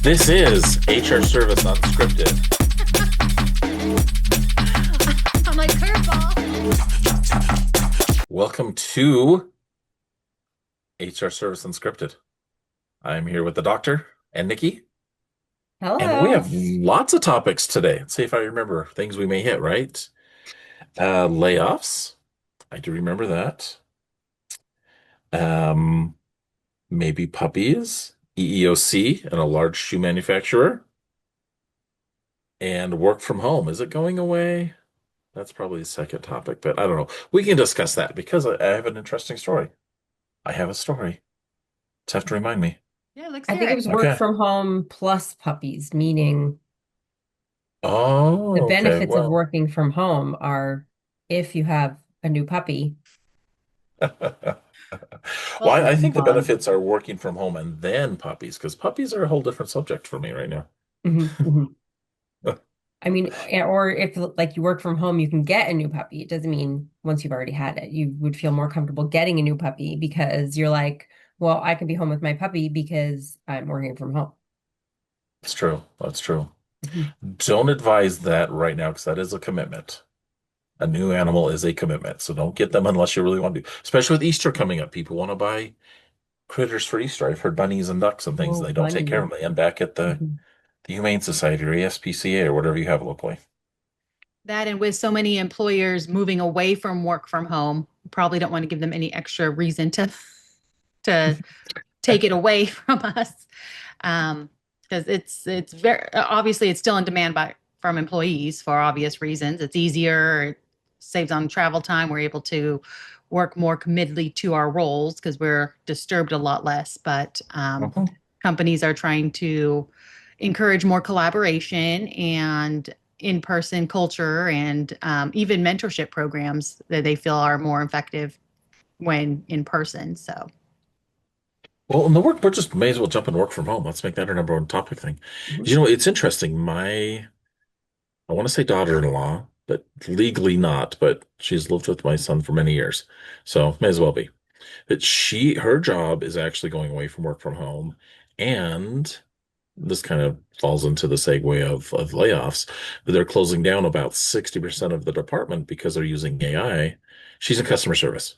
This is HR Service Unscripted. I'm like, curveball. Welcome to HR Service Unscripted. I'm here with the doctor and Nikki, and we Hello. have lots of topics today. Let's see if I remember things we may hit, right? Layoffs. I do remember that. Um, Maybe puppies, EEOC, and a large shoe manufacturer, and work from home. Is it going away? That's probably the second topic, but I don't know. We can discuss that because I have an interesting story. I have a story. Just have to remind me. Yeah, let's I hear think it it. was work Okay. from home plus puppies, meaning the Oh, okay. benefits of Well, working from home are if you have a new puppy, well, Well, I and think the dog. benefits are working from home and then puppies, because puppies are a whole different subject for me right now. Mhm, mhm. I mean, or if like you work from home, you can get a new puppy. It doesn't mean once you've already had it, you would feel more comfortable getting a new puppy because you're like, well, I can be home with my puppy because I'm working from home. That's true. That's true. Mhm. Don't advise that right now because that is a commitment. A new animal is a commitment. So don't get them unless you really want to. Especially with Easter coming up. People want to buy critters for Easter. I've heard bunnies and ducks and things, and Oh, they don't take care bunny. of them. They end back at Mhm. the Humane Society or ASPCA or whatever you have locally. that and with so many employers moving away from work from home, probably don't want to give them any extra reason to take it away from us. Because it's very obviously it's still in demand from employees for obvious reasons. It's easier, it saves on travel time. We're able to work more committedly to our roles because we're disturbed a lot less. But Mhm. companies are trying to encourage more collaboration and in-person culture and even mentorship programs that they feel are more effective when in person. So, Well, in the work, we're just may as well jump and work from home. Let's make that our number one topic thing. Mhm. You know, it's interesting. I want to say daughter-in-law, but legally not, but she's lived with my son for many years. So may as well be. But her job is actually going away from work from home. And this kind of falls into the segue of layoffs, but they're closing down about 60% of the department because they're using AI. She's in customer service.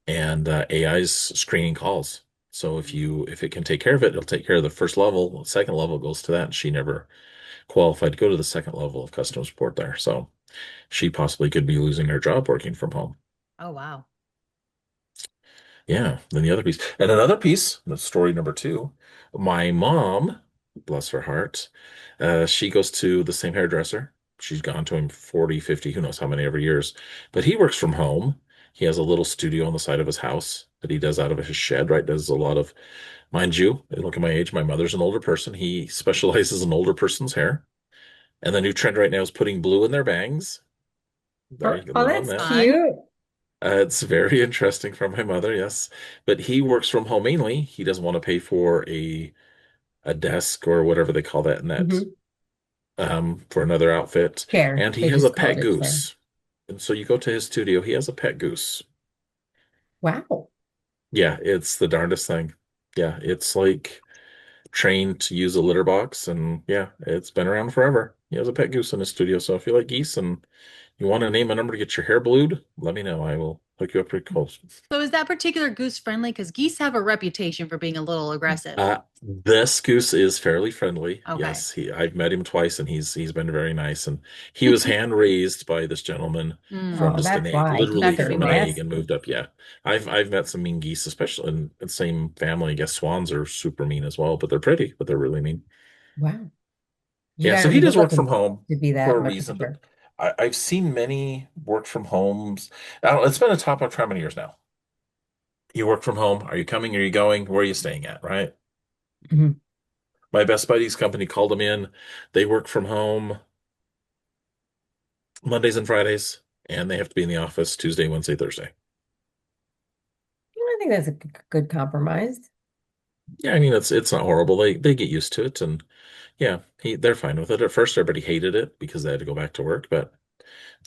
And AI's screening calls. So if it can take care of it, it'll take care of the first level. Second level goes to that. And she never qualified to go to the second level of customer support there. So she possibly could be losing her job working from home. oh wow. Yeah. Then the other piece. And another piece, the story number two, my mom, bless her heart, she goes to the same hairdresser. She's gone to him 40, 50, who knows how many ever years. But he works from home. He has a little studio on the side of his house that he does out of his shed, right? Does a lot of, mind you, look at my age. My mother's an older person. He specializes in older person's hair. And the new trend right now is putting blue in their bangs. There Oh, you go, oh, live on that's that. Fun. cute. It's very interesting from my mother, yes. But he works from home mainly. He doesn't want to pay for a desk or whatever they call that in that Hmm. for another outfit. Chair. And he They has a just call pet it a chair. goose. And so you go to his studio, he has a pet goose. Wow. Yeah, it's the darndest thing. Yeah, it's like trained to use a litter box, and yeah, it's been around forever. He has a pet goose in his studio. So if you like geese and you want to name a number to get your hair blued, let me know. I will hook you up pretty close. So is that particular goose friendly? Because geese have a reputation for being a little aggressive. This goose is fairly friendly. Okay. Yes, I've met him twice, and he's been very nice. And he was hand raised by this gentleman from Oh, Mm, just an that's egg, why literally he's that's so from an egg, smart. nice. and moved up. Yeah, I've met some mean geese, especially in the same family. I guess swans are super mean as well, but they're pretty, but they're really mean. Wow. You Yeah, got so to he be good does work from looking home to be for that a much of a reason, but jerk. I've seen many work from homes. I don't, it's been a topic for how many years now? You work from home. Are you coming? Are you going? Where are you staying at? Right. Mhm. My best buddy's company called them in. They work from home Mondays and Fridays, and they have to be in the office Tuesday, Wednesday, Thursday. I think that's a good compromise. Yeah, I mean it's not horrible. They get used to it, and yeah, they're fine with it. At first, everybody hated it because they had to go back to work, but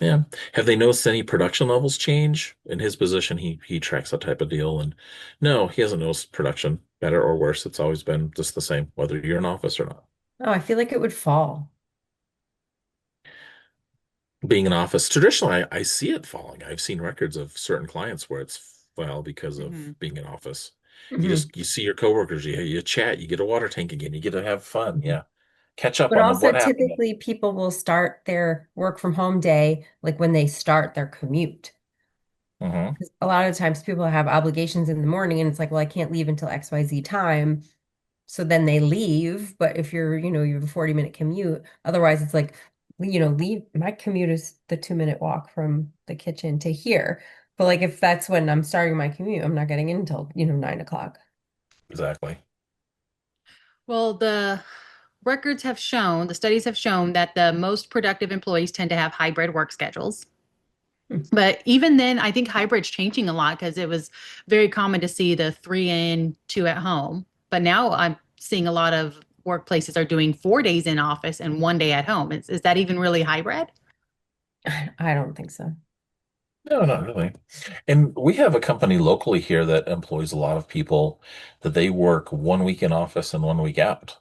yeah. Have they noticed any production levels change? In his position, he tracks that type of deal, and no, he hasn't noticed production. better or worse, it's always been just the same, whether you're in office or not. Oh, I feel like it would fall. Being in office, traditionally, I see it falling. I've seen records of certain clients where it's fell because of Hmm. being in office. Mhm. You see your coworkers, you chat, you get a water tank again, you get to have fun. Yeah. Catch up But on also what happened. typically people will start their work from home day like when they start their commute. Hmm. 'Cause a lot of times people have obligations in the morning and it's like, well, I can't leave until XYZ time. So then they leave. But if you have a 40-minute commute, otherwise it's like, leave. My commute is the 2-minute walk from the kitchen to here. But like if that's when I'm starting my commute, I'm not getting in until, 9 o'clock. Exactly. Well, the studies have shown that the most productive employees tend to have hybrid work schedules. Hmm. But even then, I think hybrid's changing a lot because it was very common to see the 3 in, 2 at home. But now I'm seeing a lot of workplaces are doing 4 days in office and 1 day at home. Is that even really hybrid? I don't think so. No, not really. And we have a company locally here that employs a lot of people that they work 1 week in office and 1 week out.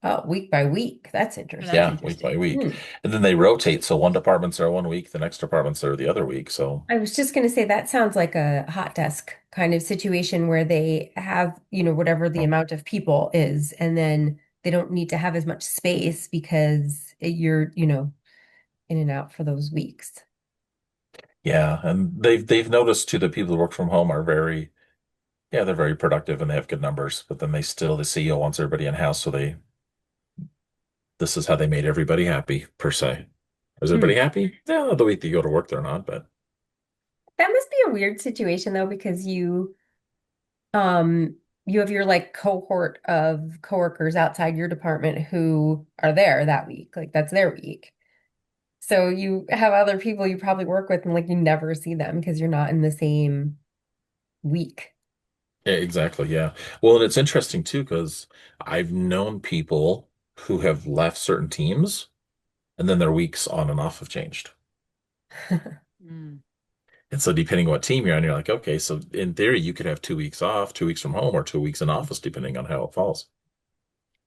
Oh, week by week. That's That's interesting. Yeah, week by interesting. week. Hmm. And then they rotate. So one department's there 1 week, the next department's there the other week. So I was just going to say that sounds like a hot desk kind of situation where they have, whatever the amount of people is, and then they don't need to have as much space because you're, in and out for those weeks. yeah, and they've noticed too that people who work from home are very, yeah, they're very productive and they have good numbers, but then the CEO wants everybody in house, so this is how they made everybody happy per se. Is everybody Hmm. happy? Yeah, the week they go to work, they're not, but That must be a weird situation though, because um, you have your like cohort of coworkers outside your department who are there that week. Like that's their week. So you have other people you probably work with and like you never see them because you're not in the same week. yeah, exactly, yeah. Well, and it's interesting too because I've known people who have left certain teams and then their weeks on and off have changed. Mm. And so depending on what team you're on, you're like, okay, so in theory, you could have 2 weeks off, 2 weeks from home, or 2 weeks in office, depending on how it falls.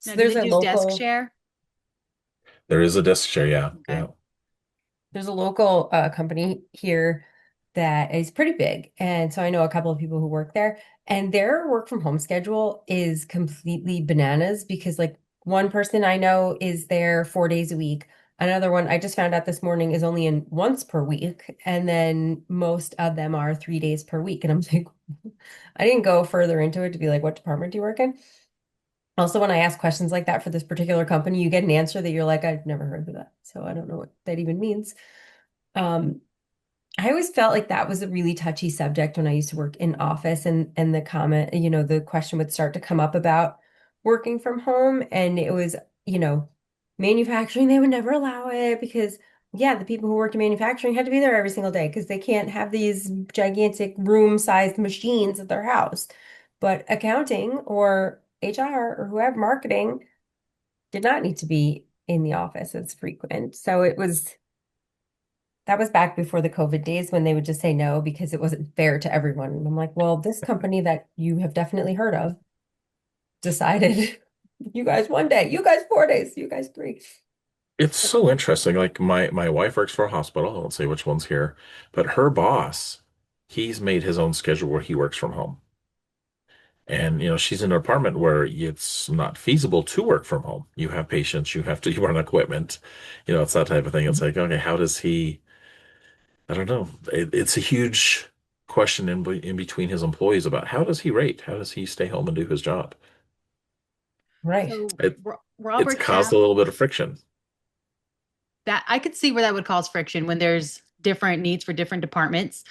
Now, So do they do desk share? There is a desk share, yeah, Okay. yeah. there's a local company here that is pretty big. And so I know a couple of people who work there, and their work from home schedule is completely bananas because, like, one person I know is there 4 days a week. Another one I just found out this morning is only in once per week. And then most of them are 3 days per week. And I'm like, I didn't go further into it to be like, what department do you work in? Also, when I ask questions like that for this particular company, you get an answer that you're like, I've never heard of that. So I don't know what that even means. Um, I always felt like that was a really touchy subject when I used to work in office and the comment, the question would start to come up about working from home and it was, you know, manufacturing, they would never allow it because yeah, the people who work in manufacturing had to be there every single day because they can't have these gigantic room-sized machines at their house. But accounting or HR or whoever marketing did not need to be in the office as frequent. So that was back before the COVID days when they would just say no because it wasn't fair to everyone. And I'm like, well, this company that you have definitely heard of decided you guys 1 day, you guys 4 days, you guys three. It's so interesting. Like my wife works for a hospital. I won't say which one's here, but her boss, he's made his own schedule where he works from home. And she's in an apartment where it's not feasible to work from home. You have patients, you run equipment, it's that type of thing. It's like, okay, how does he? I don't know. It's a huge question in between his employees about how does he rate? How does he stay home and do his job? Right. So It it's Robert caused Half, a little bit of friction. that I could see where that would cause friction when there's different needs for different departments.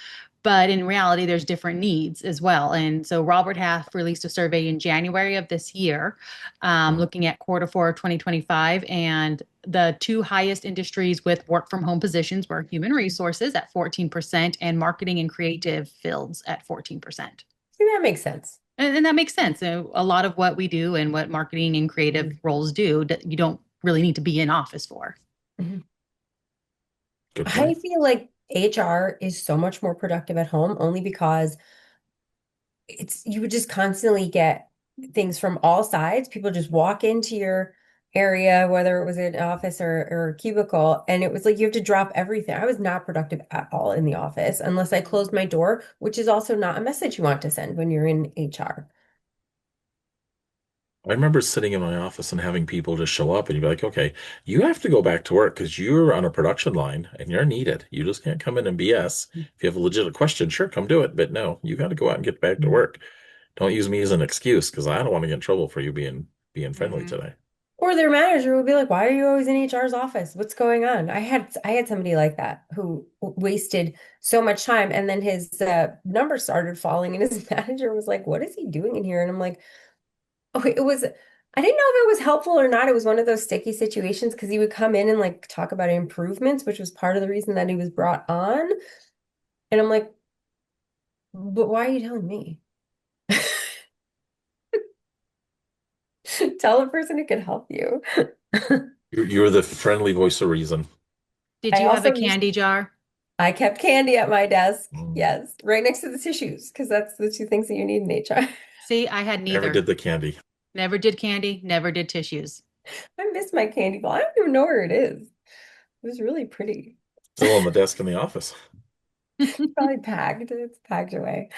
But in reality, there's different needs as well. And so Robert Half released a survey in January of this year, Mhm. looking at quarter four of 2025. And the two highest industries with work from home positions were human resources at 14% and marketing and creative fields at 14%. See, that makes sense. And that makes sense. A lot of what we do and what marketing and creative roles do, that you don't really need to be in office for. Mhm. Good I point. feel like HR is so much more productive at home only because you would just constantly get things from all sides. People just walk into your area, whether it was an office or a cubicle, and it was like you have to drop everything. I was not productive at all in the office unless I closed my door, which is also not a message you want to send when you're in HR. I remember sitting in my office and having people just show up and you'd be like, okay, you have to go back to work because you're on a production line and you're needed. You just can't come in and BS. If you have a legit question, sure, come do it. But no, you got to go out and get back to work. Don't use me as an excuse because I don't want to get in trouble for you being friendly Mm-hmm. today. Or their manager would be like, "Why are you always in HR's office? What's going on?" I had somebody like that who wasted so much time, and then his numbers started falling, and his manager was like, "What is he doing in here?" And I'm like, "Okay, it was." I didn't know if it was helpful or not. It was one of those sticky situations because he would come in and like talk about improvements, which was part of the reason that he was brought on. And I'm like, "But why are you telling me? Tell the person who can help you." You're the friendly voice of reason. Did I you have a also used candy jar? I kept candy at my desk. Mm. Yes, right next to the tissues, because that's the two things that you need in HR. See, I had Never neither. did the candy. Never did candy, never did tissues. I miss my candy ball. I don't even know where it is. It was really pretty. Still on the desk in the office. Probably packed. It's packed away.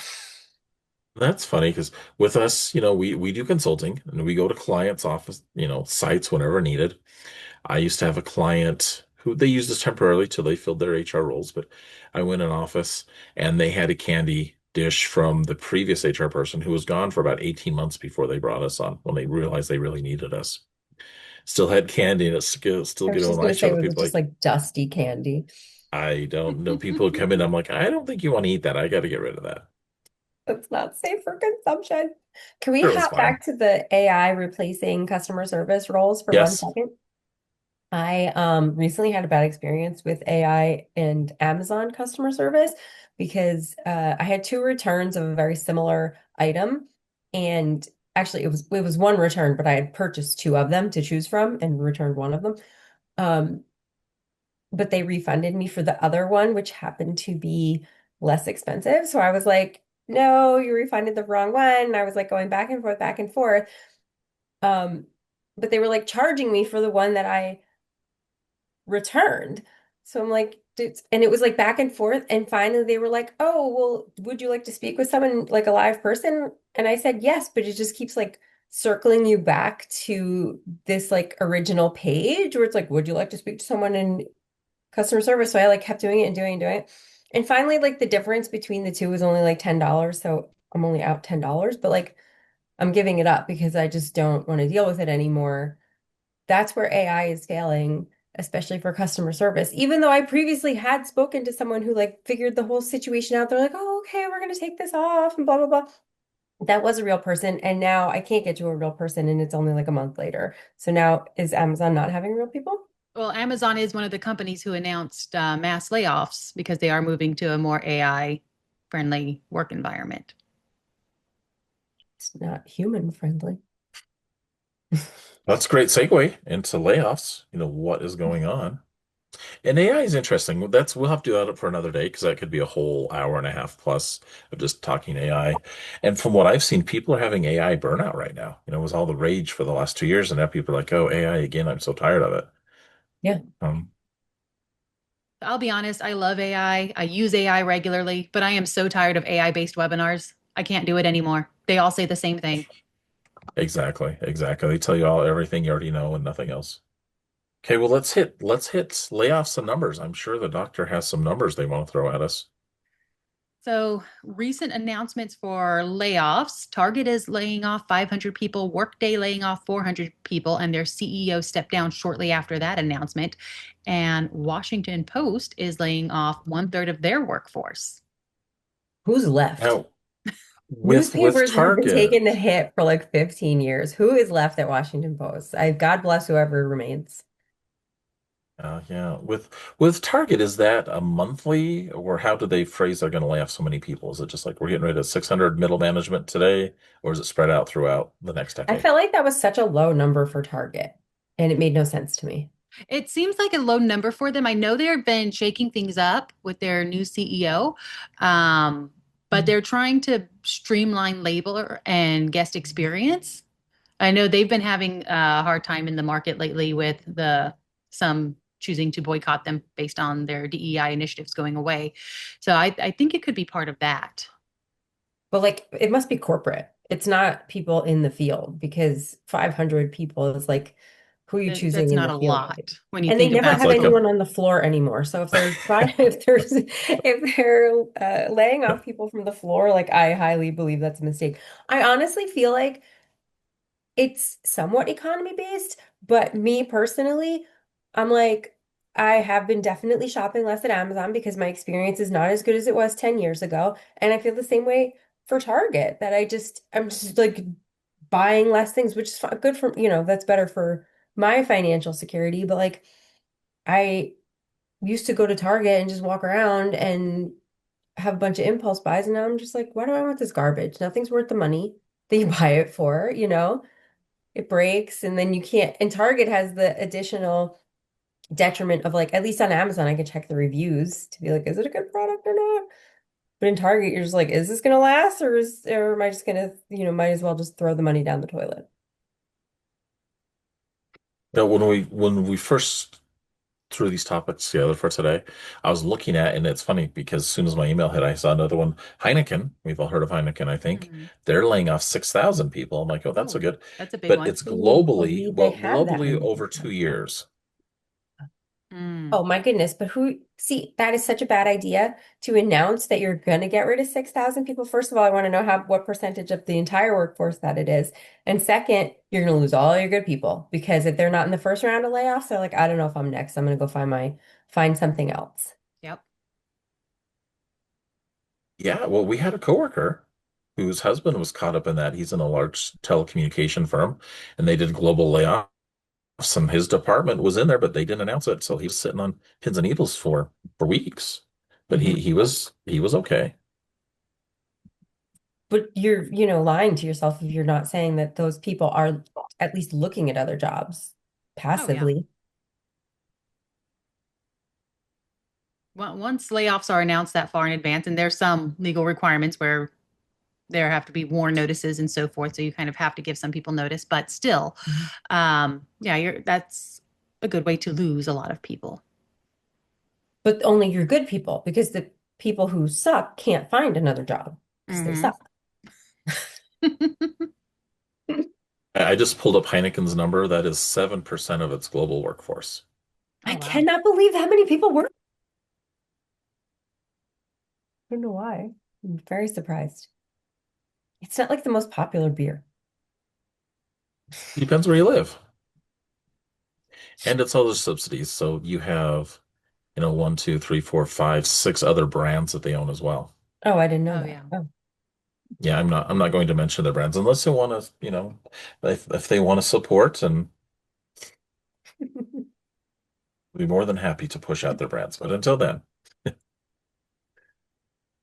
That's funny because with us, we do consulting and we go to clients' office, sites whenever needed. I used to have a client who they used us temporarily till they filled their HR roles, but I went in office and they had a candy dish from the previous HR person who was gone for about 18 months before they brought us on when they realized they really needed us. Still had candy and it's still I was good just when I gonna say, showed up. was it People just like, like dusty candy? I don't know. People would come in. I'm like, I don't think you want to eat that. I got to get rid of that. That's not safe for consumption. Can we Sure, it was hop fine. back to the AI replacing customer service roles for one Yes. second? I recently had a bad experience with AI and Amazon customer service because I had two returns of a very similar item, and actually it was one return, but I had purchased two of them to choose from and returned one of them. Um, but they refunded me for the other one, which happened to be less expensive. So I was like, "No, you refunded the wrong one." And I was like going back and forth, back and forth. Um, but they were like charging me for the one that I returned. So I'm like, dude, and it was like back and forth. And finally they were like, "Oh, well, would you like to speak with someone like a live person?" And I said, "Yes," but it just keeps like circling you back to this like original page where it's like, "Would you like to speak to someone in customer service?" So I like kept doing it and doing it and doing it. And finally, like the difference between the two was only like $10. So I'm only out $10, but like I'm giving it up because I just don't want to deal with it anymore. That's where AI is failing, especially for customer service. Even though I previously had spoken to someone who like figured the whole situation out, they're like, "Oh, okay, we're gonna take this off," and blah blah blah. That was a real person, and now I can't get to a real person, and it's only like a month later. So now is Amazon not having real people? Well, Amazon is one of the companies who announced mass layoffs because they are moving to a more AI friendly work environment. It's not human friendly. That's a great segue into layoffs. What is going on? And AI is interesting. We'll have to do that for another day because that could be a whole hour and a half plus of just talking AI. And from what I've seen, people are having AI burnout right now. It was all the rage for the last 2 years, and now people are like, "Oh, AI again. I'm so tired of it." Yeah. Um, I'll be honest, I love AI. I use AI regularly, but I am so tired of AI based webinars. I can't do it anymore. They all say the same thing. exactly, exactly. They tell you all everything you already know and nothing else. Okay, well, let's hit layoffs and numbers. I'm sure the doctor has some numbers they want to throw at us. So, recent announcements for layoffs. Target is laying off 500 people, Workday laying off 400 people, and their CEO stepped down shortly after that announcement. And Washington Post is laying off one third of their workforce. Who's left? Now, with Newspapers have been taking the Target. hit for like 15 years. Who is left at Washington Post? God bless whoever remains. Yeah. With Target, is that a monthly, or how do they phrase they're going to lay off so many people? Is it just like we're getting rid of 600 middle management today, or is it spread out throughout the next I decade? felt like that was such a low number for Target, and it made no sense to me. It seems like a low number for them. I know they've been shaking things up with their new CEO. but they're trying to streamline labor and guest experience. I know they've been having a hard time in the market lately with the some choosing to boycott them based on their DEI initiatives going away. So I think it could be part of that. But like it must be corporate. It's not people in the field because 500 people is like who are you choosing That's in not the a field? lot when you And they think never about It's have like total. a anyone on the floor anymore. So if they're trying, if they're laying off people from the floor, like I highly believe that's a mistake. I honestly feel like it's somewhat economy based, but me personally, I'm like, I have been definitely shopping less at Amazon because my experience is not as good as it was 10 years ago. And I feel the same way for Target that I'm just like buying less things, which is good for, that's better for my financial security. But like, I used to go to Target and just walk around and have a bunch of impulse buys. And now I'm just like, why do I want this garbage? Nothing's worth the money that you buy it for, it breaks and then you can't, and Target has the additional detriment of like, at least on Amazon, I can check the reviews to be like, is it a good product or not? But in Target, you're just like, is this gonna last or am I just gonna, might as well just throw the money down the toilet? when we first threw these topics together for today, I was looking at, and it's funny because as soon as my email hit, I saw another one. Heineken, we've all heard of Heineken, I think. Mhm. They're laying off 6,000 people. I'm like, oh, that's so Oh, good. that's a big But one. it's Who would globally, believe they well, have that globally many over people? 2 years. Mm. Oh my goodness, but see, that is such a bad idea to announce that you're going to get rid of 6,000 people. First of all, I want to know what percentage of the entire workforce that it is. And second, you're going to lose all your good people because if they're not in the first round of layoffs, they're like, I don't know if I'm next. I'm going to go find something else. Yep. Yeah, well, we had a coworker whose husband was caught up in that. He's in a large telecommunication firm, and they did global layoffs, and his department was in there, but they didn't announce it. So he was sitting on pins and needles for weeks. But he Mhm. he was okay. But you're, lying to yourself if you're not saying that those people are at least looking at other jobs Oh yeah. passively. Once layoffs are announced that far in advance, and there's some legal requirements where there have to be WARN notices and so forth, so you kind of have to give some people notice. But still, Mhm. yeah, that's a good way to lose a lot of people. But only your good people, because the people who suck can't find another job because they Hmm. suck. I just pulled up Heineken's number. That is 7% of its global workforce. I Oh wow. cannot believe that many people work. I don't know why. I'm very surprised. It's not like the most popular beer. Depends where you live. And it's all the subsidies. So you have, one, two, three, four, five, six other brands that they own as well. Oh, I didn't know Oh that. yeah. Oh. Yeah, I'm not going to mention their brands unless they want to, if they want to support, and be more than happy to push out their brands. But until then,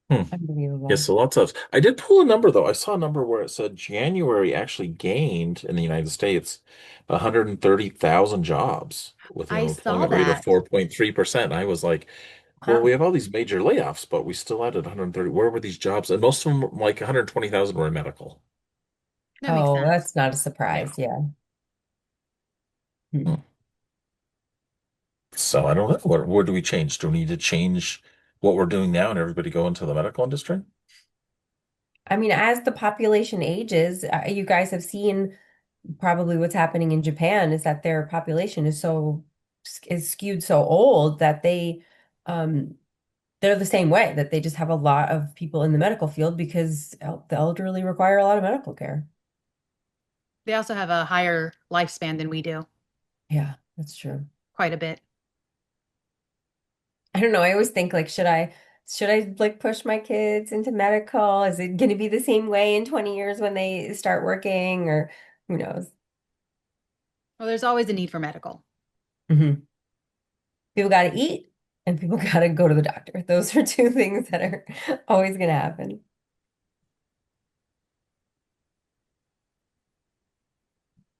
hmm. Unbelievable. Yes, so lots of. I did pull a number though. I saw a number where it said January actually gained in the United States 130,000 jobs with an I saw unemployment rate of that. 4.3%. I was like, well, we Wow. have all these major layoffs, but we still added 130. Where were these jobs? And most of them, like 120,000, were in medical. That makes Oh, sense. that's not a Yeah. surprise. Yeah. Hmm. Hmm. So I don't know. Where do we change? Do we need to change what we're doing now and everybody go into the medical industry? I mean, as the population ages, you guys have seen probably what's happening in Japan is that their population is skewed so old that um they're the same way that they just have a lot of people in the medical field because the elderly require a lot of medical care. They also have a higher lifespan than we do, Yeah, that's true. quite a bit. I don't know. I always think like should I like push my kids into medical? Is it going to be the same way in 20 years when they start working or who knows? Well, there's always a need for medical. Hmm. People got to eat and people got to go to the doctor. Those are two things that are always going to happen.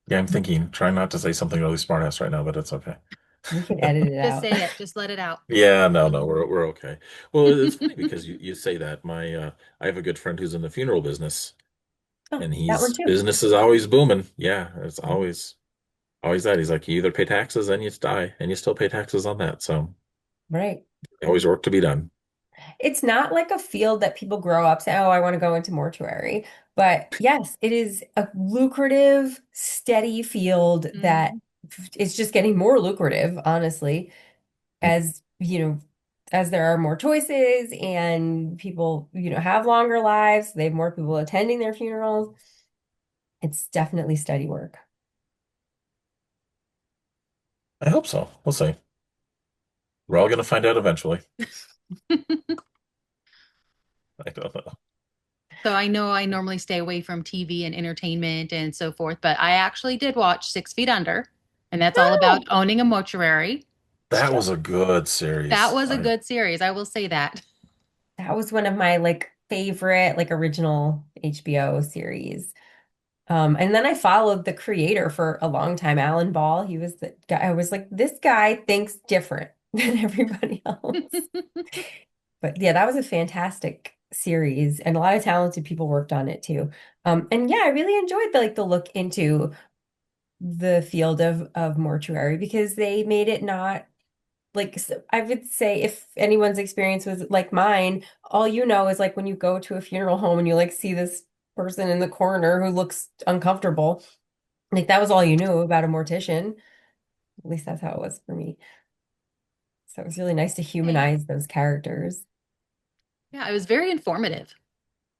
Yeah, I'm thinking, trying not to say something really smart ass right now, but it's okay. We can edit it Just out. say it. Just let it out. Yeah, no, we're okay. Well, it's funny because you say that. I have a good friend who's in the funeral business, Oh, and that one he's too. business is always booming. Yeah, it's Mhm. always that. He's like, you either pay taxes and you die, and you still pay taxes on that. So Right. always work to be done. It's not like a field that people grow up saying, oh, I want to go into mortuary. But yes, it is a lucrative, steady field that Mhm. I hope so. We'll see. We're all gonna find out eventually. I don't know. So I know I normally stay away from TV and entertainment and so forth, but I actually did watch 6 Feet Under, and that's all about Oh, owning a mortuary. That was a good That series. was a good series. I will say that. that was one of my like favorite like original HBO series. And then I followed the creator for a long time, Alan Ball. He was the guy. I was like, this guy thinks different than everybody else. But yeah, that was a fantastic series, and a lot of talented people worked on it too. And yeah, I really enjoyed the look into the field of mortuary because they made it not like I would say if anyone's experience was like mine, all you know is like when you go to a funeral home and you like see this person in the corner who looks uncomfortable. Like that was all you knew about a mortician. At least that's how it was for me. So it was really nice to Hey. humanize those characters. Yeah, it was very informative.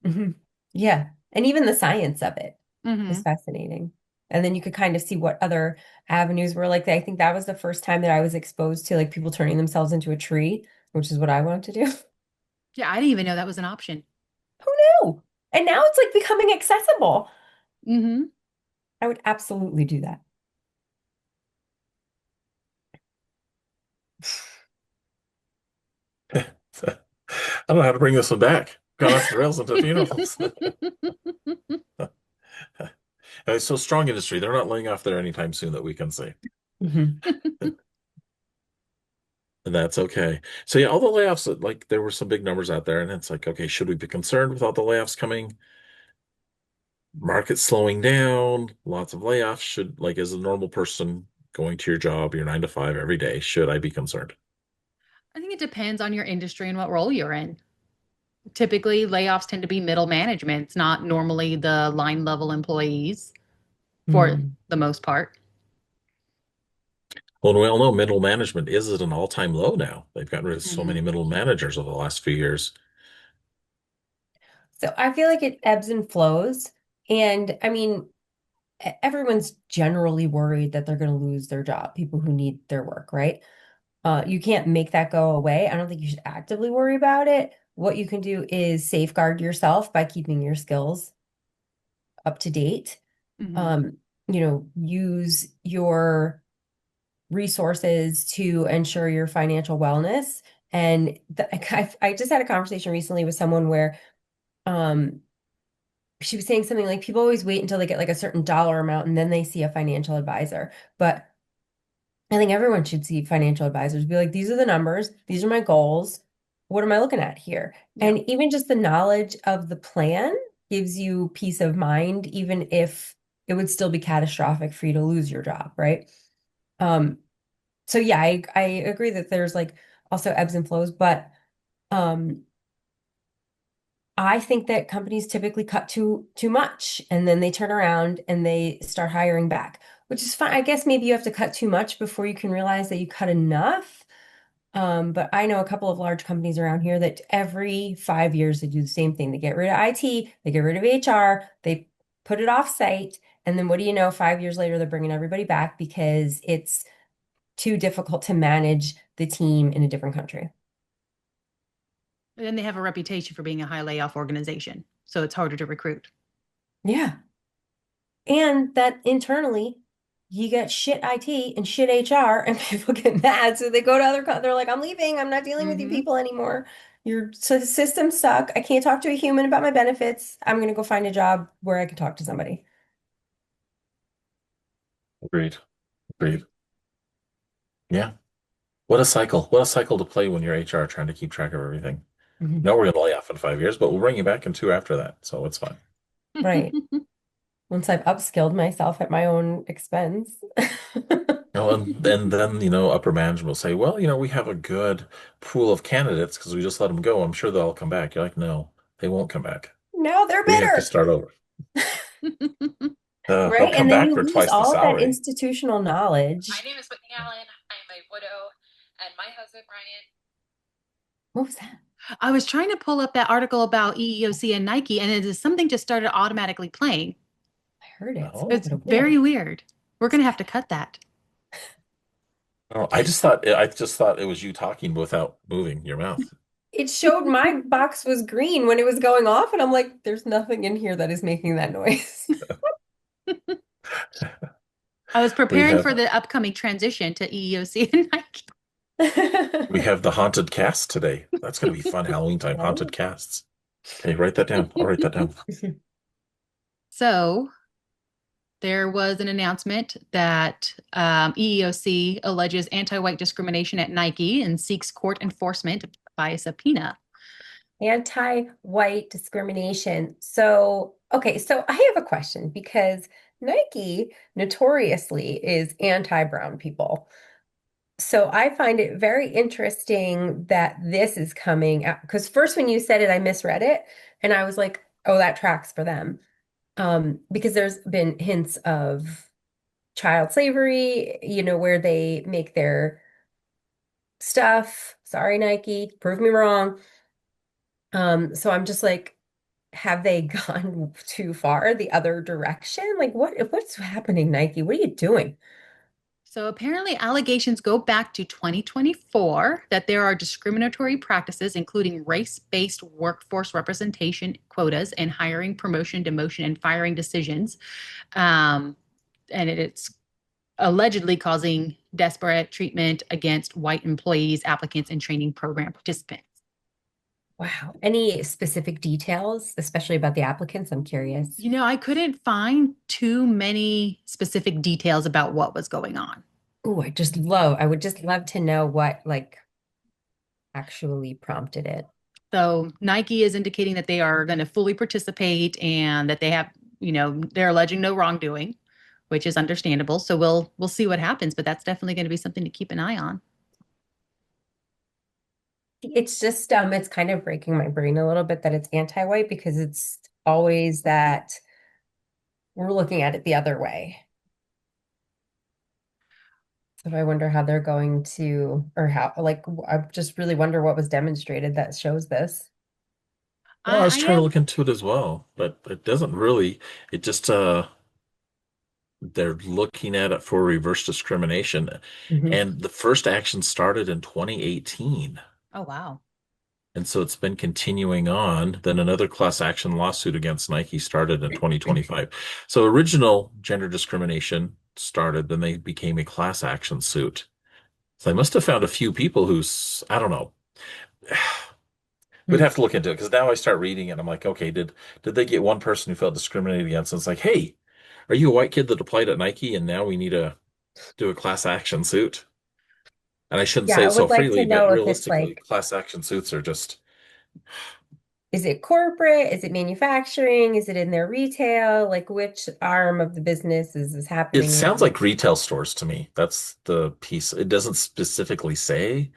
Mhm. Yeah. And even the science of it was Hmm. fascinating. And then you could kind of see what other avenues were like. I think that was the first time that I was exposed to like people turning themselves into a tree, which is what I wanted to do. Yeah, I didn't even know that was an option. Who knew? And now it's like becoming accessible. Hmm. I would absolutely do that. I don't know how to bring this one back. Gone off the rails into funerals. It's so strong industry. They're not laying off there anytime soon that we can see. Mhm. And that's okay. So yeah, all the layoffs, like there were some big numbers out there, and it's like, okay, should we be concerned with all the layoffs coming? Market slowing down, lots of layoffs. Should like as a normal person going to your job, your 9 to 5 every day, should I be concerned? I think it depends on your industry and what role you're in. Typically, layoffs tend to be middle management. It's not normally the line level employees for Mm. the most part. Well, we all know middle management is at an all-time low now. They've gotten rid of so many Hmm. middle managers over the last few years. So I feel like it ebbs and flows. And I mean, everyone's generally worried that they're going to lose their job, people who need their work, right? You can't make that go away. I don't think you should actively worry about it. What you can do is safeguard yourself by keeping your skills up to date. Hmm. Um, use your resources to ensure your financial wellness. And I just had a conversation recently with someone where um, she was saying something like people always wait until they get like a certain dollar amount and then they see a financial advisor. But I think everyone should see financial advisors, be like, these are the numbers, these are my goals. What am I looking at here? Yeah. And even just the knowledge of the plan gives you peace of mind, even if it would still be catastrophic for you to lose your job, right? Um, so yeah, I agree that there's like also ebbs and flows, but um I think that companies typically cut too much and then they turn around and they start hiring back, which is fine. I guess maybe you have to cut too much before you can realize that you cut enough. But I know a couple of large companies around here that every 5 years they do the same thing. They get rid of IT, they get rid of HR, they put it off site, and then what do you know? 5 years later, they're bringing everybody back because it's too difficult to manage the team in a different country. And then they have a reputation for being a high layoff organization. So it's harder to recruit. Yeah. And that internally, you get shit IT and shit HR, and people get mad. So they go to they're like, I'm leaving. I'm not dealing with you Hmm. people anymore. Systems suck. I can't talk to a human about my benefits. I'm going to go find a job where I can talk to somebody. Agreed. Agreed. Yeah. What a cycle. What a cycle to play when you're HR trying to keep track of everything. Mhm. No, we're going to lay off in 5 years, but we'll bring you back in two after that. So it's fine. Right. Once I've upskilled myself at my own expense. Well, and then, upper management will say, well, we have a good pool of candidates because we just let them go. I'm sure they'll all come back. You're like, no, they won't come back. Now they're We have to bitter. start over. They'll Right? come And then back you for lose twice the all of that salary. institutional knowledge. My name is Whitney Allen. I'm a widow, and my husband Brian. What was that? I was trying to pull up that article about EEOC and Nike, and it is something just started automatically playing. I heard it. So Oh, It's what a very widow. weird. We're gonna have to cut that. no, I just thought it was you talking without moving your mouth. It showed my box was green when it was going off, and I'm like, there's nothing in here that is making that noise. I was We preparing for have the upcoming transition to EEOC and Nike. we have the haunted cast today. That's going to be fun. Halloween time, haunted Right? casts. Okay, write that down. I'll write that down. So there was an announcement that EEOC alleges anti-white discrimination at Nike and seeks court enforcement by a subpoena. Anti-white discrimination. So, okay, so I have a question because Nike notoriously is anti-brown people. So I find it very interesting that this is coming out because first when you said it, I misread it and I was like, oh, that tracks for them. Because there's been hints of child slavery, where they make their stuff. Sorry, Nike, prove me wrong. So I'm just like, have they gone too far the other direction? Like what's happening, Nike? What are you doing? So apparently, allegations go back to 2024 that there are discriminatory practices, including race-based workforce representation quotas and hiring, promotion, demotion, and firing decisions. Um, and it's allegedly causing disparate treatment against white employees, applicants, and training program participants. Wow. Any specific details, especially about the applicants? I'm curious. I couldn't find too many specific details about what was going on. Oh, I would just love to know what like actually prompted it. So Nike is indicating that they are going to fully participate and that they have, they're alleging no wrongdoing, which is understandable. So we'll see what happens, but that's definitely going to be something to keep an eye on. It's just it's kind of breaking my brain a little bit that it's anti-white because it's always that we're looking at it the other way. So I wonder how they're going to, or how, like, I just really wonder what was demonstrated that shows this. Well, I was I trying to have look into it as well, but it doesn't really. It just they're looking at it for reverse discrimination, Mhm. and the first action started in 2018. Oh wow. And so it's been continuing on. Then another class action lawsuit against Nike started in 2025. So original gender discrimination started, then they became a class action suit. So they must have found a few people who's, I don't know. We'd Hmm. have to look into it because now I start reading it. I'm like, okay, did they get one person who felt discriminated against? And it's like, hey, are you a white kid that applied at Nike and now we need to do a class action suit? And I shouldn't Yeah, say I it so would like to freely, but know if it's realistically, like, class action suits are just is it corporate? Is it manufacturing? Is it in their retail? Like which arm of the business is this it happening sounds in? like retail stores to me. That's the piece. It doesn't specifically say,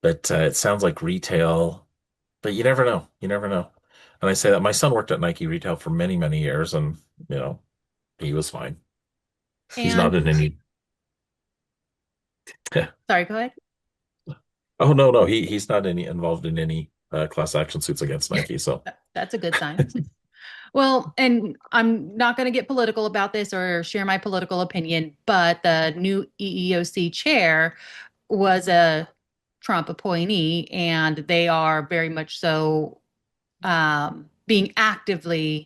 but it sounds like retail. But you never know. You never know. And I say that my son worked at Nike retail for many, many years, and you know, he was fine. He's not And in any. sorry, go ahead. Oh no, no, he's not any involved in any class action suits against Nike. So That's a good sign. Well, and I'm not going to get political about this or share my political opinion, but the new EEOC chair was a Trump appointee, and they are very much so being actively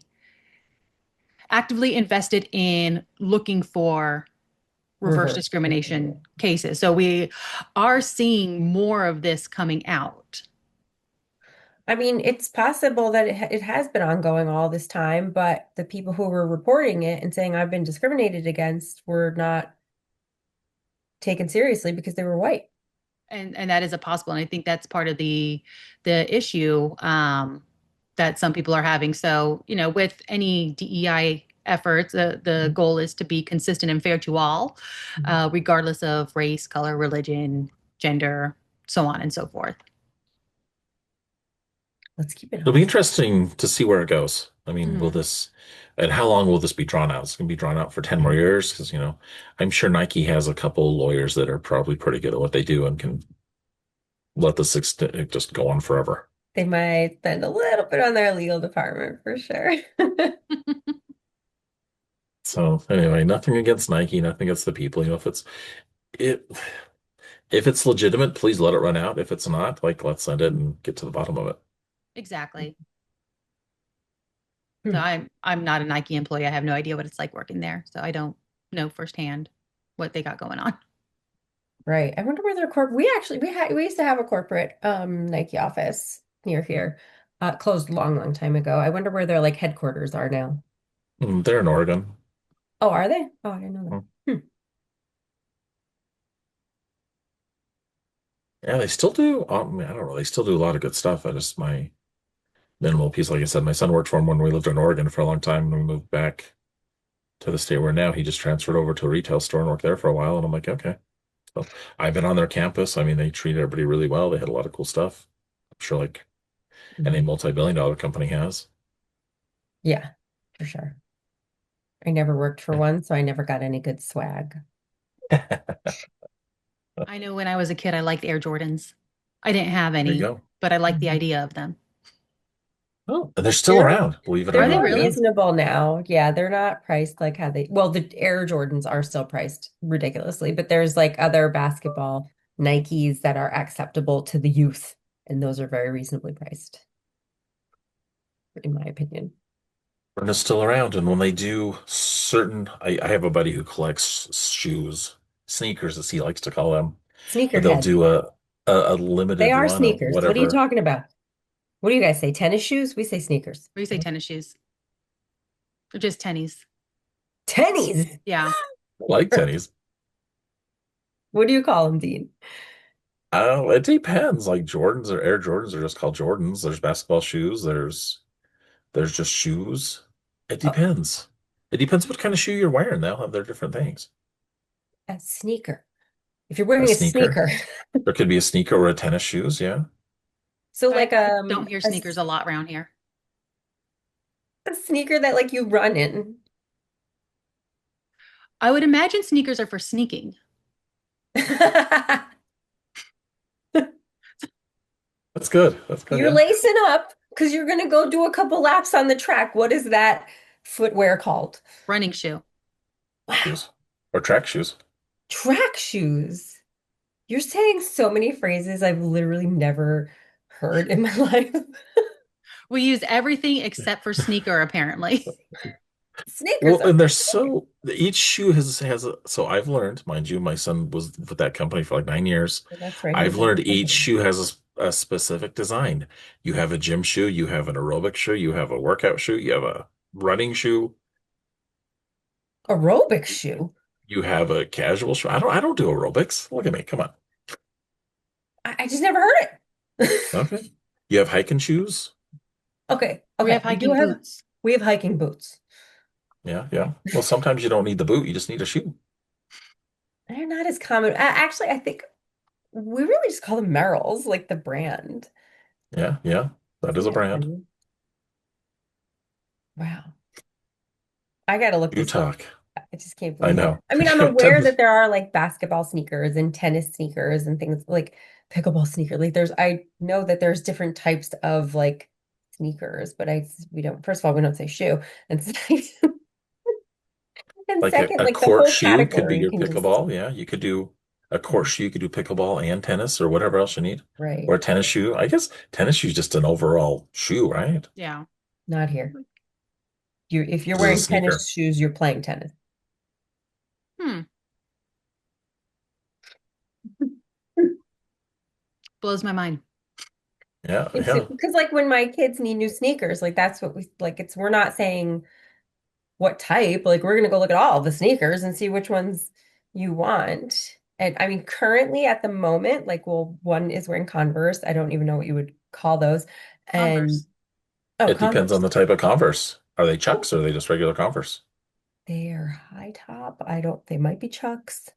invested in looking for reverse Reverse. discrimination cases. So we are seeing more of this coming out. I mean, it's possible that it has been ongoing all this time, but the people who were reporting it and saying I've been discriminated against were not taken seriously because they were white. And that is a possible. And I think that's part of the issue that some people are having. So, with any DEI efforts, the goal is to be consistent and fair to all, regardless of race, color, religion, gender, so on and so forth. Let's keep it It'll be hopeful. interesting to see where it goes. I mean, will Mhm. this, and how long will this be drawn out? It's going to be drawn out for 10 more years because, I'm sure Nike has a couple lawyers that are probably pretty good at what they do and can let this just go on forever. They might spend a little bit on their legal department for sure. So anyway, nothing against Nike, nothing against the people. It if it's legitimate, please let it run out. If it's not, like let's send it and get to the bottom of it. Exactly. So Hmm. I'm not a Nike employee. I have no idea what it's like working there. So I don't know firsthand what they got going on. Right. I wonder where their we used to have a corporate Nike office near here. Closed a long, long time ago. I wonder where their like headquarters are now. They're in Oregon. Oh, are they? Oh, I didn't know Mm. that. Hmm. Yeah, they still do. I don't know. They still do a lot of good stuff. I just my minimal piece. Like I said, my son worked for him when we lived in Oregon for a long time. And we moved back to the state where now he just transferred over to a retail store and worked there for a while. And I'm like, okay. So I've been on their campus. I mean, they treat everybody really well. They had a lot of cool stuff. I'm sure like any Mhm. multi-billion dollar company has. Yeah, for sure. I never worked for one, so I never got any good swag. I know when I was a kid, I liked Air Jordans. I didn't have There you any, go. but I liked the Mhm. idea of them. Oh, and they're still They're around, believe it or they're Are they more not. Yeah. really? reasonable now. Yeah, they're not priced like how the Air Jordans are still priced ridiculously, but there's like other basketball Nikes that are acceptable to the youth, and those are very reasonably priced, in my opinion. And they're still around. And when they do I have a buddy who collects shoes, sneakers, as he likes to call them, but they'll Sneakerhead. do a They limited are run of sneakers. What are you whatever. talking about? What do you guys say? Tennis shoes? We say sneakers. What do you say, tennis shoes? Or just tennies? Tennies. I Yeah. like tennies. What do you call them, Dean? It depends. Like Jordans or Air Jordans are just called Jordans. There's basketball shoes. There's just shoes. It Oh, depends. It depends what kind of shoe you're wearing. They'll have their different things. a sneaker. If you're A wearing a sneaker. sneaker. There could be a sneaker or a tennis shoes. Yeah. So I like don't hear sneakers a lot around here. a sneaker that like you run in. I would imagine sneakers are for sneaking. That's good. That's good. You're Yeah. lacing up because you're gonna go do a couple laps on the track. What is that footwear called? Running shoe. Wow. Shoes or track shoes. Track shoes. You're saying so many phrases I've literally never heard in my life. We use everything except for sneaker, apparently. Sneakers. Well, and they're Okay. so each shoe so I've learned, mind you, my son was with that company for like 9 years. Well, that's right. He I've was at learned the each company. shoe has a specific design. You have a gym shoe, you have an aerobic shoe, you have a workout shoe, you have a running shoe, Aerobic shoe. you have a casual shoe. I don't do aerobics. Look at me. Come on. I just never heard it. Okay. You have hiking shoes? Okay. We have Okay. hiking boots. We have hiking boots. Yeah, yeah. Well, sometimes you don't need the boot, you just need a shoe. They're not as common. Actually, I think we really just call them Merrells, like the brand. Yeah, yeah. That is Isn't a that brand. funny? Wow. I gotta look You this up. talk. I just can't I believe it. know. I mean, I'm aware that there are like basketball sneakers and tennis sneakers and things like pickleball sneaker. Like I know that there's different types of like sneakers, but we don't, first of all, we don't say shoe. And, and Like a, second, a like the court whole shoe could be category your can just, pickleball. Yeah, you could do a court shoe, you could do pickleball and tennis or whatever else you need. Or right. a tennis shoe. I guess tennis shoe is just an overall shoe, right? Yeah. Not here. If you're This is a wearing sneaker. tennis shoes, you're playing tennis. Hmm. Blows my mind. Yeah, It's yeah. because like when my kids need new sneakers, like that's what we like. We're not saying what type, like we're gonna go look at all the sneakers and see which ones you want. And I mean, currently at the moment, like, well, one is wearing Converse. I don't even know what you would call those. And Converse. oh, It depends on Converse. the type of Converse. Are they Oh, Chucks or are they just regular Converse? they're high top. I don't, they might be Chucks.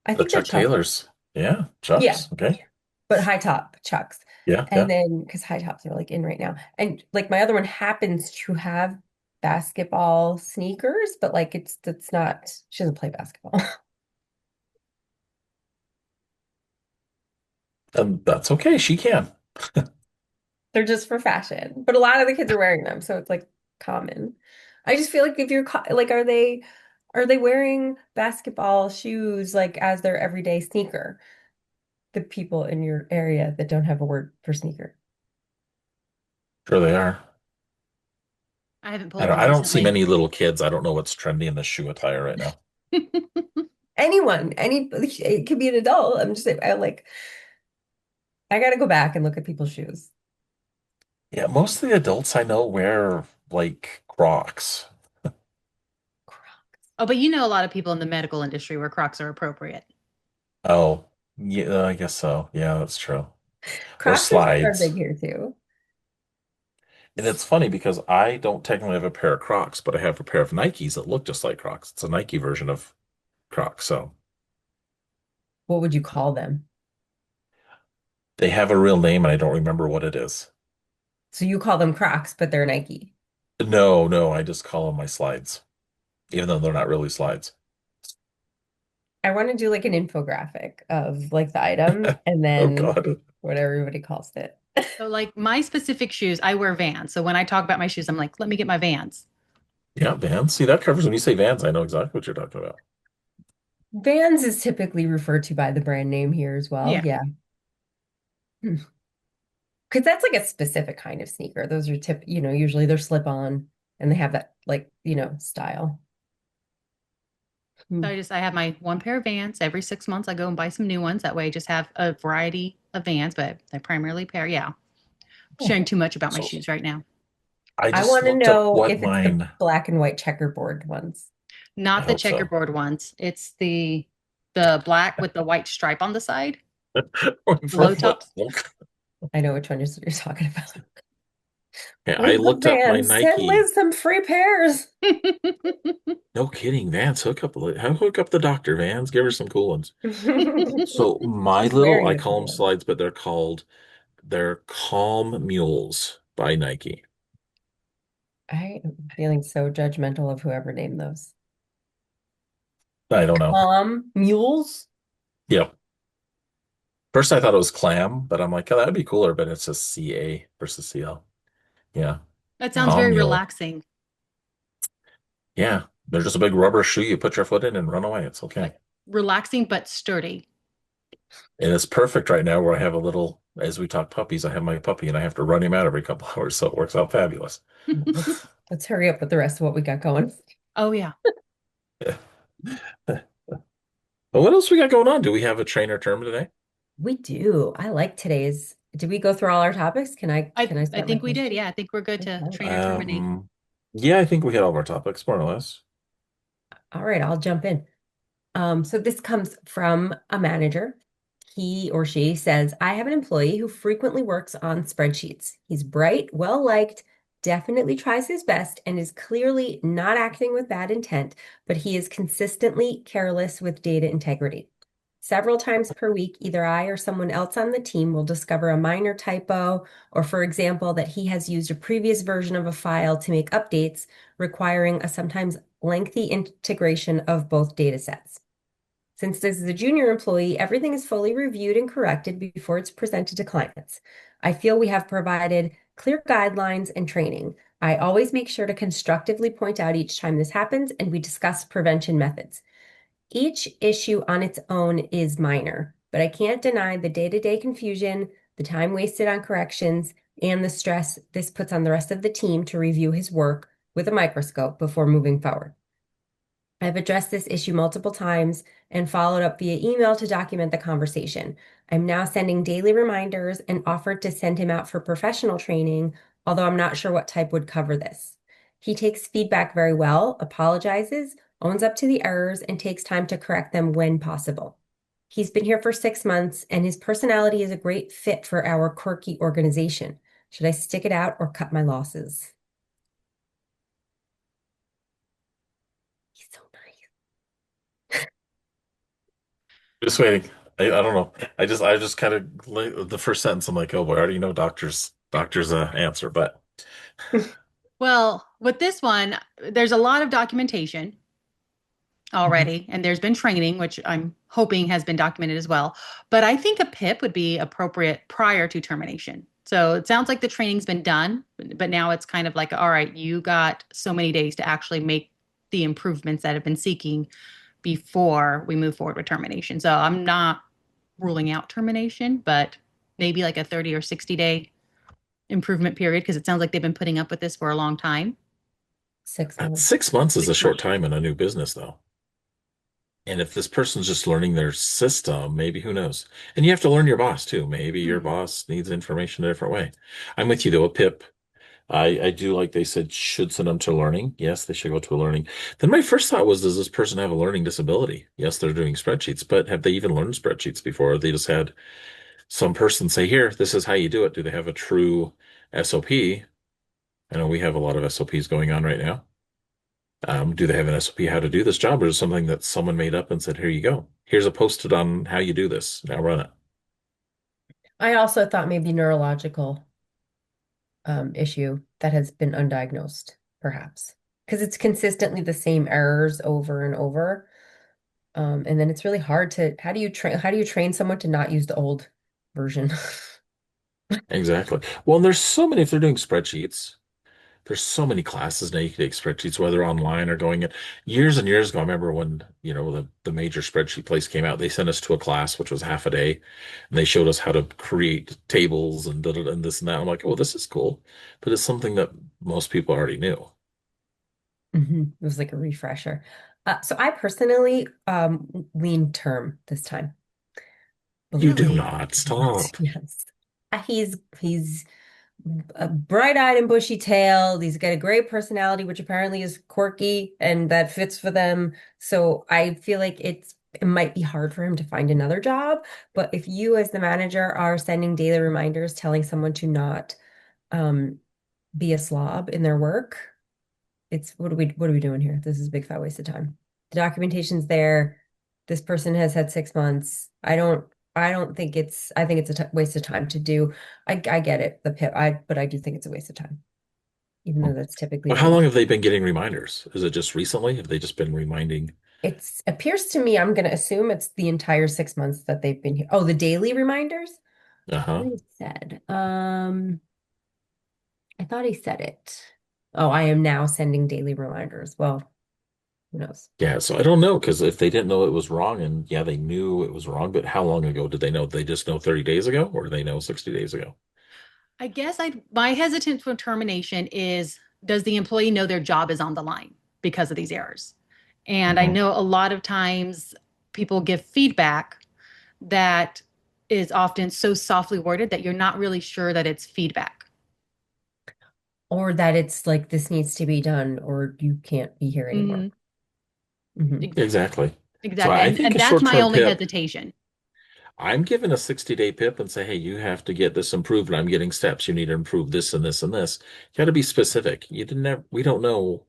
I The think they're Chuck Chucks. Taylors. Yeah, Yeah, Chucks. Okay. but high top Chucks. Yeah, And yeah. then because high tops are like in right now. And like my other one happens to have basketball sneakers, but like it's not, she doesn't play basketball. And that's okay. She can. They're just for fashion. But a lot of the kids are wearing them, so it's like common. I just feel like if you're like, are they wearing basketball shoes like as their everyday sneaker? The people in your area that don't have a word for sneaker. Sure they are. I haven't I pulled don't, one I don't see recently. many little kids. I don't know what's trendy in the shoe attire right now. Anyone, any it could be an adult. I'm just saying, I gotta go back and look at people's shoes. Yeah, most of the adults I know wear like Crocs. Oh, but you know a lot of people in the medical industry where Crocs are appropriate. Oh, yeah, I guess so. Yeah, that's true. Or Crocs are big slides. here too. And it's funny because I don't technically have a pair of Crocs, but I have a pair of Nikes that look just like Crocs. It's a Nike version of Crocs. So What would you call them? they have a real name and I don't remember what it is. So you call them Crocs, but they're Nike. No, no, I just call them my slides, even though they're not really slides. I want to do like an infographic of like the item and Oh then God. what everybody calls it. So, like my specific shoes, I wear Vans. So when I talk about my shoes, I'm like, let me get my Vans. Yeah, Vans. See, that covers when you say Vans, I know exactly what you're talking about. Vans is typically referred to by the brand name here as well. Yeah. Yeah. Because that's like a specific kind of sneaker. Those are usually they're slip on and they have that like, style. So Hmm. I have my one pair of Vans. Every 6 months, I go and buy some new ones. That way, I just have a variety of Vans, but I primarily pair. Yeah. I'm sharing too much about my So shoes right now. I I just want to looked up know what if it's the mine, black and white checkerboard ones. I Not the hope so. checkerboard ones. It's the black with the white stripe on the side, the For low what? tops. I know which one you're talking about. Okay, I Where's the looked up my van? Send Nike. Liz some free pairs. No kidding, Vans. Hook up the doctor, Vans. Give her some cool ones. So my She's little, wearing I the call cool them one. slides, but they're Calm Mules by Nike. I am feeling so judgmental of whoever named those. I don't know. Mules? Yep. First I thought it was Clam, but I'm like, oh, that'd be cooler, but it's just CA versus CL. Yeah. That sounds Oh, Calm very Mule. relaxing, Yeah. They're just a big rubber shoe you put your foot in and run away. It's okay. like relaxing but sturdy. And it's perfect right now where I have a little, as we talk puppies, I have my puppy and I have to run him out every couple hours, so it works out fabulous. let's hurry up with the rest of what we got going. Oh yeah. But what else we got going on? Do we have a trainer term today? We do. I like today's. Did we go through all our topics? Can I I can I I start my think we thing? did. Yeah, I think we're good to Okay. trainer terminate. Yeah, I think we hit all of our topics, more or less. All right, I'll jump in. So this comes from a manager. He or she says, I have an employee who frequently works on spreadsheets. He's bright, well liked, definitely tries his best, and is clearly not acting with bad intent, but he is consistently careless with data integrity. Several times per week, either I or someone else on the team will discover a minor typo, or for example, that he has used a previous version of a file to make updates, requiring a sometimes lengthy integration of both data sets. Since this is a junior employee, everything is fully reviewed and corrected before it's presented to clients. I feel we have provided clear guidelines and training. I always make sure to constructively point out each time this happens, and we discuss prevention methods. Each issue on its own is minor, but I can't deny the day-to-day confusion, the time wasted on corrections, and the stress this puts on the rest of the team to review his work with a microscope before moving forward. I've addressed this issue multiple times and followed up via email to document the conversation. I'm now sending daily reminders and offered to send him out for professional training, although I'm not sure what type would cover this. He takes feedback very well, apologizes, owns up to the errors, and takes time to correct them when possible. He's been here for 6 months and his personality is a great fit for our quirky organization. Should I stick it out or cut my losses? He's so Just waiting. I don't know. I just kind of the first sentence. I'm like, oh boy, I already know doctor's answer, but nice. Well, with this one, there's a lot of documentation Mhm. already, and there's been training, which I'm hoping has been documented as well. But I think a PIP would be appropriate prior to termination. So it sounds like the training's been done, but now it's kind of like, all right, you got so many days to actually make the improvements that have been seeking before we move forward with termination. So I'm not ruling out termination, but maybe like a 30 or 60-day improvement period because it sounds like they've been putting up with this for a long time. 6 months. 6 months is a 6 months. short time in a new business, though. And if this person's just learning their system, maybe who knows? And you have to learn your boss too. Maybe your Mhm. boss needs information a different way. I'm with you though. A PIP, I do like they said should send them to learning. Yes, they should go to a learning. Then my first thought was, does this person have a learning disability? Yes, they're doing spreadsheets, but have they even learned spreadsheets before? Or they just had some person say, here, this is how you do it. Do they have a true SOP? I know we have a lot of SOPs going on right now. Do they have an SOP how to do this job, or is it something that someone made up and said, here you go. Here's a post-it on how you do this. Now run it. I also thought maybe neurological issue that has been undiagnosed, perhaps, because it's consistently the same errors over and over. And then it's really hard to how do you train someone to not use the old version? Exactly. Well, and there's so many, if they're doing spreadsheets, there's so many classes now you can take spreadsheets, whether online or going in. Years and years ago, I remember when, the major spreadsheet place came out, they sent us to a class, which was half a day, and they showed us how to create tables and, and this and that. I'm like, oh, this is cool. But it's something that most people already knew. It was like a refresher. So I personally lean term this time. You Believe it do Really? not. or not. Stop. Yes. He's a bright-eyed and bushy-tailed. He's got a great personality, which apparently is quirky and that fits for them. So I feel like it might be hard for him to find another job. But if you, as the manager, are sending daily reminders telling someone to not um, be a slob in their work, it's what are we doing here? This is a big fat waste of time. The documentation's there. This person has had 6 months. I don't think I think it's a t waste of time to do. I get it, the PIP, but I do think it's a waste of time, even though that's typically Well, what how we long do. have they been getting reminders? Is it just recently? Have they just been reminding? It's appears to me, I'm gonna assume it's the entire 6 months that they've been here. Oh, the daily reminders? What Uh-huh. he said. I thought he said it. Oh, I am now sending daily reminders. Well, who knows? Yeah, so I don't know because if they didn't know it was wrong, and yeah, they knew it was wrong, but how long ago did they know? Did they just know 30 days ago, or did they know 60 days ago? I guess my hesitance for termination is, does the employee know their job is on the line because of these errors? And I Hmm. know a lot of times people give feedback that is often so softly worded that you're not really sure that it's feedback. Or that it's like this needs to be done or you can't be here anymore. Mhm. Hmm. Exactly. So Exactly. I And think a that's my short-term only PIP, hesitation. I'm given a 60-day PIP and say, hey, you have to get this improved, and I'm getting steps. You need to improve this and this and this. You got to be specific. You didn't have, we don't know.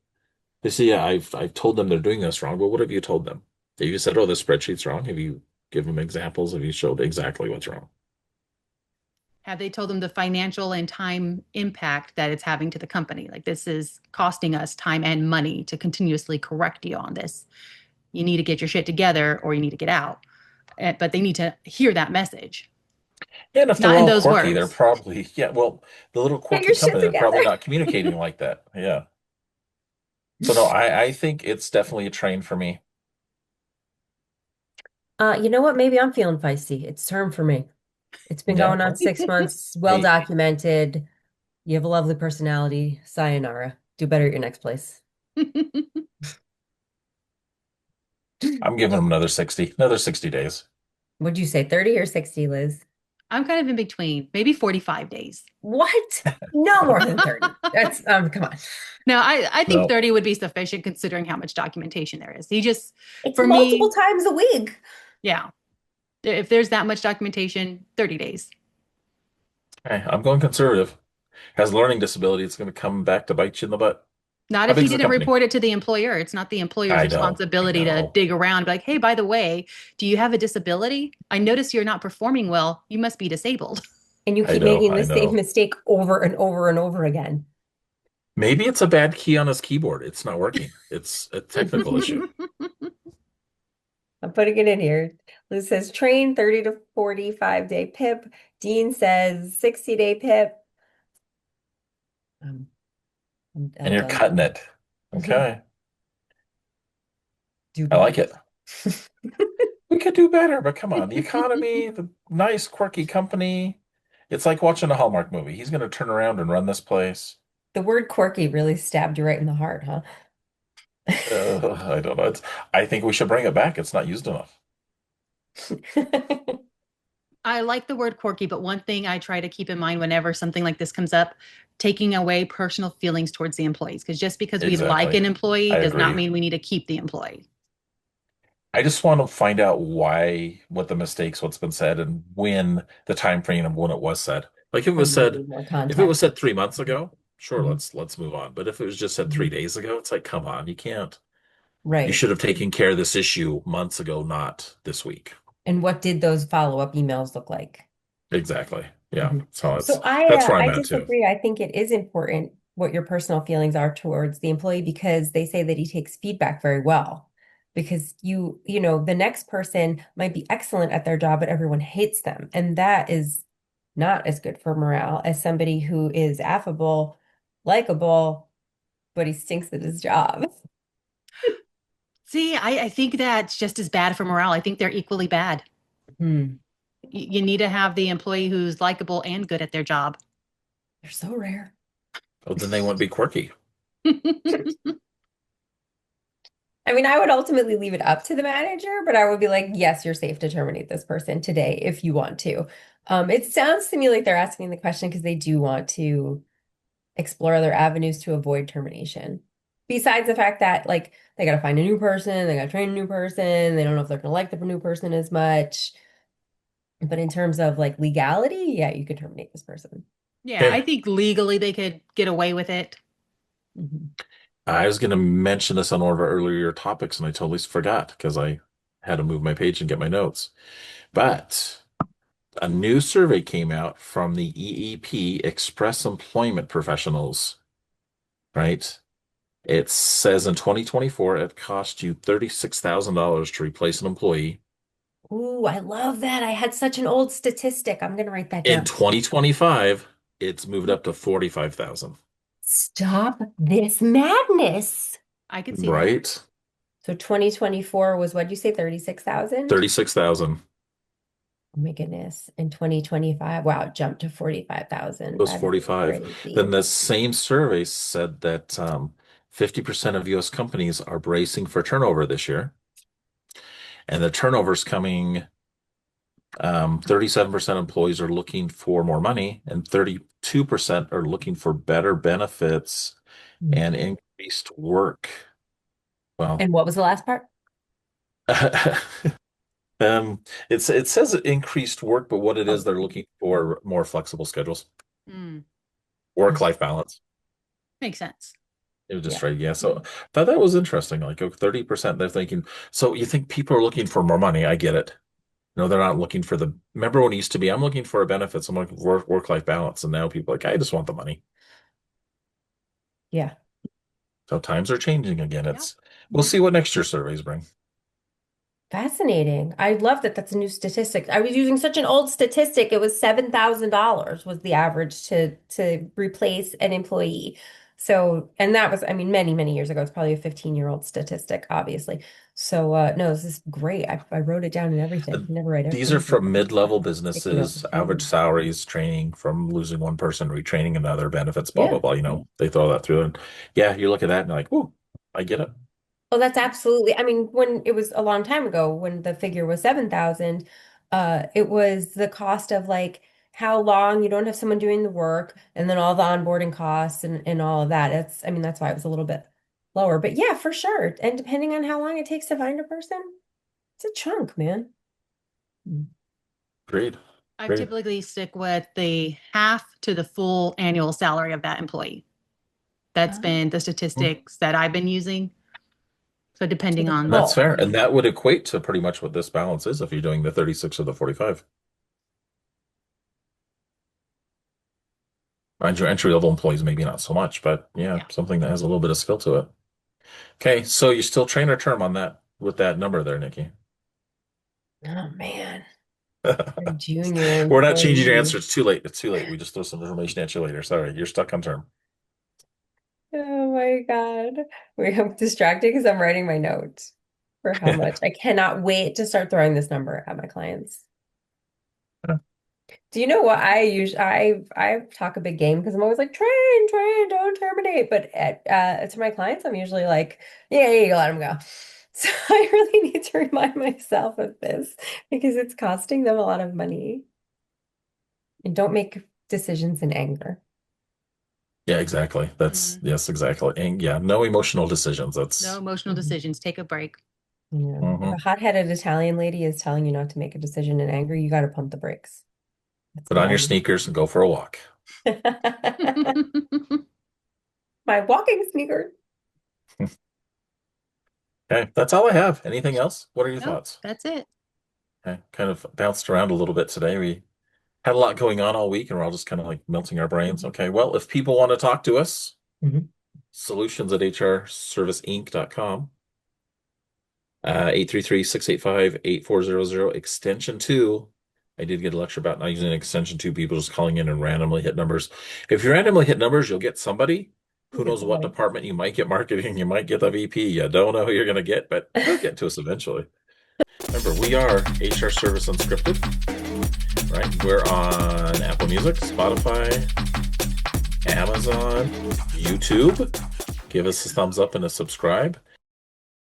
They say, yeah, I've told them they're doing this wrong, but what have you told them? Have you said, oh, the spreadsheet's wrong? Have you given them examples? Have you showed exactly what's wrong? Have they told them the financial and time impact that it's having to the company? Like, this is costing us time and money to continuously correct you on this. You need to get your shit together or you need to get out. But they need to hear that message, Yeah, and if they're not in all those quirky, they're words. probably, yeah, well, the little Get quirky your shit company, they're together. probably not communicating like that. Yeah. So no, I think it's definitely a train for me. You know what? Maybe I'm feeling feisty. It's term for me. It's been Yeah. going on Well, 6 months, well hey, documented. You have a lovely personality. Sayonara. Do better at your next place. I'm giving them another 60 days. Would you say 30 or 60, Liz? I'm kind of in between, maybe 45 days. What? No more than 30. That's come on. No, I think No. 30 would be sufficient considering how much documentation there is. He just, It's for multiple me, times a week. yeah. If there's that much documentation, 30 days. Hey, I'm going conservative. Has learning disability, it's going to come back to bite you in the butt. Not How if big you is the didn't company? report it to the employer. It's not the employer's I responsibility to know, dig around, be like, hey, by the way, do you have a disability? I notice you're not performing well. You must be disabled. And you keep making I the same know. mistake over and over and over again. Maybe it's a bad key on his keyboard. It's not working. It's a technical issue. I'm putting it in here. Liz says train 30 to 45-day PIP. Dean says 60-day PIP. Um, And I'm you're done. cutting it. Mhm. Okay. Do I like better. it. We could do better, but come on. The economy, the nice, quirky company. It's like watching a Hallmark movie. He's going to turn around and run this place. The word quirky really stabbed you right in the heart, huh? I don't know. I think we should bring it back. It's not used enough. I like the word quirky, but one thing I try to keep in mind whenever something like this comes up, taking away personal feelings towards the employees. Because just because we like Exactly. an employee I does not agree. mean we need to keep the employee. I just want to find out why, what the mistakes, what's been said, and when the time frame of when it was said. Like And you need more if it was context. said 3 months ago, sure, Mhm. let's move on. But if it was just said three Mhm. days ago, it's like, come on, you can't. You Right. should have taken care of this issue months ago, not this week. And what did those follow-up emails look like? Exactly. Yeah. Mhm. So So that's where I'm I at too. disagree. I think it is important what your personal feelings are towards the employee because they say that he takes feedback very well. Because you know, the next person might be excellent at their job, but everyone hates them. And that is not as good for morale as somebody who is affable, likable, but he stinks at his job. See, I think that's just as bad for morale. I think they're equally bad. Hmm. You need to have the employee who's likable and good at their job. They're so rare. Oh, then they wouldn't be quirky. I mean, I would ultimately leave it up to the manager, but I would be like, yes, you're safe to terminate this person today if you want to. It sounds to me like they're asking the question because they do want to explore other avenues to avoid termination. Besides the fact that, like, they got to find a new person, they got to train a new person, they don't know if they're going to like the new person as much. But in terms of like legality, yeah, you could terminate this person. Yeah, I Yeah. think legally they could get away with it. Mhm. I was going to mention this on one of our earlier topics and I totally forgot because I had to move my page and get my notes. But a new survey came out from the EEP Express Employment Professionals, right? It says in 2024, it cost you $36,000 to replace an employee. Ooh, I love that. I had such an old statistic. I'm going to write that In down. 2025, it's moved up to 45,000, Stop this madness. I could see that. right? So 2024 was what'd you say, 36,000? 36,000 Oh my goodness. In 2025, wow, it jumped to 45,000. was That is 45. Then crazy. the same survey said that 50% of US companies are bracing for turnover this year. And the turnover's coming 37% employees are looking for more money, and 32% are looking for better benefits Hmm. and increased work. Well, And what was the last part? it says increased work, but what it is, Oh, they're looking for more flexible schedules, Mm, work-life balance. makes sense. It was just yeah. right. Yeah. So I thought that was interesting. Like 30%, they're thinking, so you think people are looking for more money? I get it. No, they're not looking for the, remember when it used to be, I'm looking for a benefits, I'm looking for work-life balance. And now people are like, I just want the money. Yeah. So times are changing again. Yep. We'll Yep. see what next year's surveys bring. Fascinating. I love that that's a new statistic. I was using such an old statistic. It was $7,000 was the average to replace an employee. So, and that was, I mean, many, many years ago. It's probably a 15-year-old statistic, obviously. So, no, this is great. I wrote it down and everything. Uh, I never write These are anything from down. mid-level Take notes. businesses, average salaries, training from losing one person, retraining another, benefits, blah, blah, Yeah. blah. They throw that through. And yeah, you look at that and you're like, oh, I get it. Oh, that's absolutely. I mean, when it was a long time ago, when the figure was 7,000, it was the cost of like how long you don't have someone doing the work and then all the onboarding costs and all of that. It's, I mean, that's why it was a little bit lower. But yeah, for sure. And depending on how long it takes to find a person, it's a chunk, man. Agreed. I Great. typically stick with the half to the full annual salary of that employee. That's Oh. been the statistics that I've been using. So depending the on And that's full. fair. And that would equate to pretty much what this balance is if you're doing the 36 or the 45. And your entry level employees, maybe not so much, but yeah, something that has a little bit of skill to it. Okay, so you still train or term on that with that number there, Nikki? Oh man. We're A junior not changing your employee. answer. It's too late. It's too late. We just throw some information at you later. Sorry, you're stuck on term. Oh my God. I'm distracted because I'm writing my notes for how much. I cannot wait to start throwing this number at my clients. Do you know what I usually I talk a big game because I'm always like train, don't terminate. But to my clients, I'm usually like, yeah, you let them go. So I really need to remind myself of this because it's costing them a lot of money. And don't make decisions in anger. Yeah, exactly. That's yes, exactly. And yeah, no emotional decisions. no That's emotional decisions. Take a break. Yeah. If a mhm. hot-headed Italian lady is telling you not to make a decision in anger, you got to pump the brakes. That's Put what on I your mean. sneakers and go for a walk. My walking sneakers. Okay, that's all I have. Anything else? What are your No, thoughts? that's it. Okay, kind of bounced around a little bit today. We had a lot going on all week, and we're all just kind of like melting our brains. Okay, well, if people want to talk to us, Mhm. solutions at hrserviceinc.com, 833-685-8400, extension 2. I did get a lecture about not using an extension 2, people just calling in and randomly hit numbers. If you randomly hit numbers, you'll get somebody. You Who get knows what somebody. department you might get marketing, you might get the VP. You don't know who you're going to get, but they'll get to us eventually. Remember, we are HR Service Unscripted, right? We're on Apple Music, Spotify, Amazon, YouTube. Give us a thumbs up and a subscribe.